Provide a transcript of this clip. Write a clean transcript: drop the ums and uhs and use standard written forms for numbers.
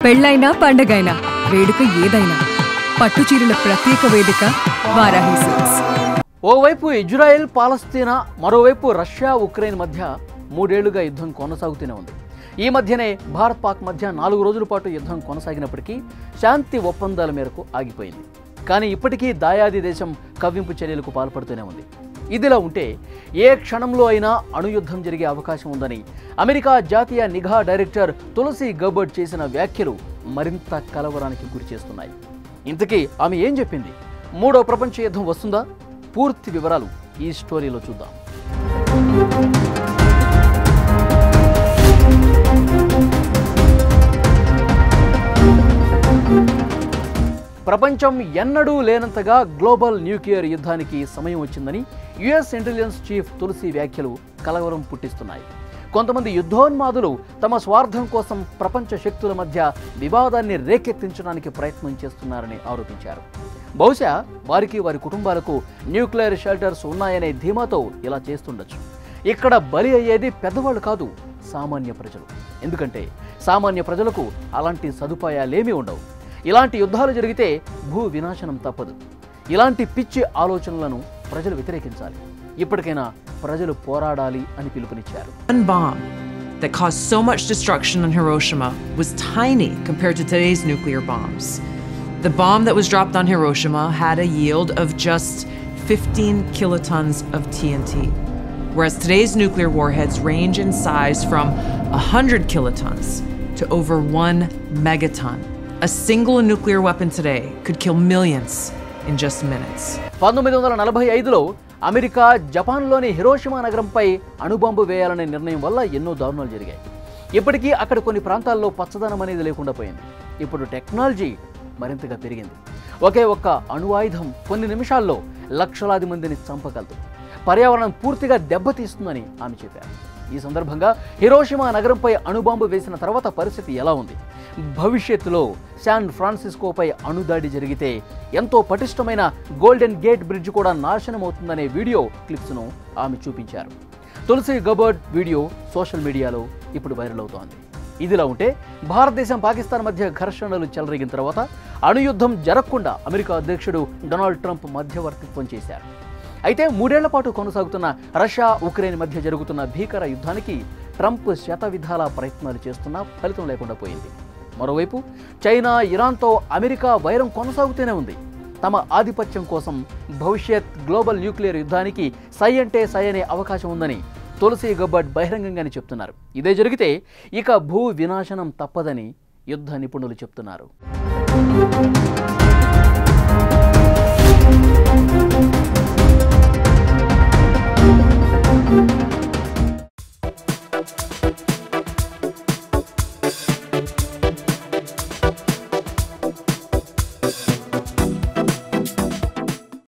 పెళ్ళైనా పండగైనా వేడుక ఏదైనా పట్టుచీరల ప్రత్యేక వేదిక వారాహి సిల్క్స్. ఓవైపు ఇజ్రాయెల్ పాలస్తీనా, మరోవైపు రష్యా ఉక్రెయిన్ మధ్య 3 ఏళ్లుగా యుద్ధం కొనసాగుతూనే ఉంది. ఈ మధ్యనే భారత్ పాక్ మధ్య 4 రోజుల పాటు యుద్ధం కొనసాగినప్పటికీ శాంతి ఒప్పందాల మేరకు ఆగిపోయింది. కానీ ఇప్పటికీ దాయాది దేశం కవ్వింపు చర్యలకు పాల్పడుతూనే ఉంది. ఇదిలా ఉంటే ఏ క్షణంలో అయినా అణుయుద్ధం జరిగే అవకాశం ఉందని అమెరికా జాతీయ నిఘా డైరెక్టర్ తులసి గబర్డ్ చేసిన వ్యాఖ్యలు మరింత కలవరానికి గురిచేస్తున్నాయి. ఇంతకీ ఆమె ఏం చెప్పింది? 3వ ప్రపంచ యుద్ధం వస్తుందా? పూర్తి వివరాలు ఈ స్టోరీలో చూద్దాం. ప్రపంచం ఎన్నడూ లేనంతగా గ్లోబల్ న్యూక్లియర్ యుద్ధానికి సమయం వచ్చిందని యుఎస్ ఇంటెలిజెన్స్ చీఫ్ తులసి వ్యాఖ్యలు కలవరం పుట్టిస్తున్నాయి. కొంతమంది యుద్ధోన్మాదులు తమ స్వార్థం కోసం ప్రపంచ శక్తుల మధ్య వివాదాన్ని రేకెత్తించడానికి ప్రయత్నం చేస్తున్నారని ఆరోపించారు. బహుశా వారికి, వారి కుటుంబాలకు న్యూక్లియర్ షెల్టర్స్ ఉన్నాయనే ధీమాతో ఇలా చేస్తుండొచ్చు. ఇక్కడ బలి అయ్యేది పెద్దవాళ్ళు కాదు, సామాన్య ప్రజలు. ఎందుకంటే సామాన్య ప్రజలకు అలాంటి సదుపాయాలేమీ ఉండవు. ఇలాంటి యుద్ధాలు జరిగితే భూ వినాశనం తప్పదు. ఇలాంటి పిచ్చి ఆలోచనలను ప్రజలు వ్యతిరేకించాలి. ఇప్పటికైనా ప్రజలు పోరాడాలి అని పిలుపునిచ్చారు. One bomb that caused so much destruction on Hiroshima was tiny compared to today's nuclear bombs. The bomb that was dropped on Hiroshima had a yield of just 15 kilotons of TNT, whereas today's nuclear warheads range in size from 100 kilotons to over 1 megaton. A single nuclear weapon today could kill millions in just minutes. 1945లో America జపాన్లోని Hiroshima నగరంపై అణుబాంబు వేయాలనే నిర్ణయం వల్ల ఎన్నో దారుణాలు జరిగాయి. ఇప్పటికీ అక్కడ కొన్ని ప్రాంతాల్లో పచ్చదనం అనేది లేకుండా పోయింది. ఇప్పుడు టెక్నాలజీ మరింతగా పెరిగింది. ఒకే ఒక్క అణువాయుధం కొన్ని నిమిషాల్లో లక్షలాది మందిని చంపగలదు. పర్యావరణం పూర్తిగా దెబ్బతీస్తుందని ఆమె చెప్పారు. ఈ సందర్భంగా హిరోషిమా నగరంపై అణుబాంబు వేసిన తర్వాత పరిస్థితి ఎలా ఉంది? భవిష్యత్తులో శాన్ ఫ్రాన్సిస్కోపై అణుదాడి జరిగితే ఎంతో పటిష్టమైన గోల్డెన్ గేట్ బ్రిడ్జ్ కూడా నాశనం అవుతుందనే వీడియో క్లిప్స్ను ఆమె చూపించారు. తులసి గబర్డ్ వీడియో సోషల్ మీడియాలో ఇప్పుడు వైరల్ అవుతోంది. ఇదిలా ఉంటే భారతదేశం, పాకిస్తాన్ మధ్య ఘర్షణలు చెలరేగిన తర్వాత అణుయుద్ధం జరగకుండా అమెరికా అధ్యక్షుడు డొనాల్డ్ ట్రంప్ మధ్యవర్తిత్వం చేశారు. అయితే 3 ఏళ్ల పాటు కొనసాగుతున్న రష్యా ఉక్రెయిన్ మధ్య జరుగుతున్న భీకర యుద్ధానికి ట్రంప్ శతవిధాలా ప్రయత్నాలు చేస్తున్నా ఫలితం లేకుండా పోయింది. మరోవైపు చైనా, ఇరాన్తో అమెరికా వైరం కొనసాగుతూనే ఉంది. తమ ఆధిపత్యం కోసం భవిష్యత్ గ్లోబల్ న్యూక్లియర్ యుద్ధానికి సై అంటే సై అనే అవకాశం ఉందని తులసి గబర్డ్ బహిరంగంగానే చెప్తున్నారు. ఇదే జరిగితే ఇక భూ వినాశనం తప్పదని యుద్ధ నిపుణులు చెప్తున్నారు.